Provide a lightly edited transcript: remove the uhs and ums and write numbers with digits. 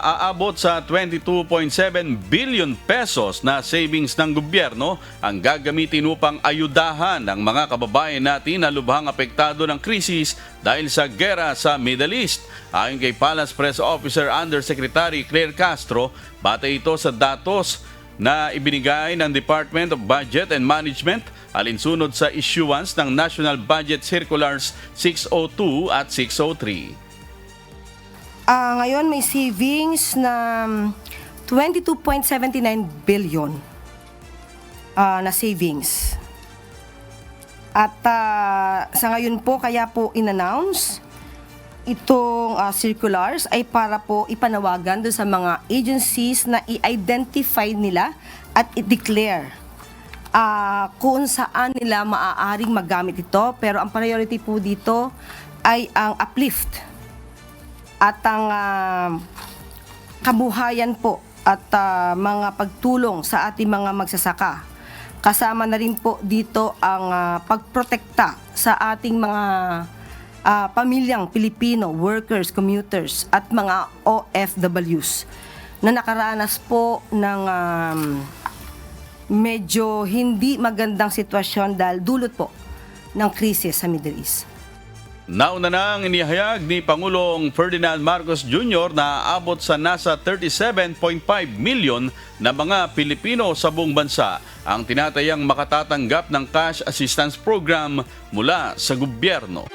aabot sa 22.7 billion pesos na savings ng gobyerno ang gagamitin upang ayudahan ang mga kababayan natin na lubhang apektado ng krisis dahil sa gera sa Middle East. Ayon kay Palace Press Officer Undersecretary Claire Castro, batay ito sa datos na ibinigay ng Department of Budget and Management alinsunod sa issuance ng National Budget Circulars 602 at 603. Ngayon may savings na 22.79 billion na savings. At sa ngayon po, kaya po in-announce itong circulars ay para po ipanawagan doon sa mga agencies na i-identify nila at i-declare kung saan nila maaaring magamit ito. Pero ang priority po dito ay ang uplift at ang kabuhayan po at mga pagtulong sa ating mga magsasaka. Kasama na rin po dito ang pagprotekta sa ating mga pamilyang Pilipino, workers, commuters at mga OFWs na nakaranas po ng medyo hindi magandang sitwasyon dahil dulot po ng krisis sa Middle East. Nauna nang inihayag ni Pangulong Ferdinand Marcos Jr. na aabot sa nasa 37.5 million na mga Pilipino sa buong bansa ang tinatayang makatatanggap ng cash assistance program mula sa gobyerno.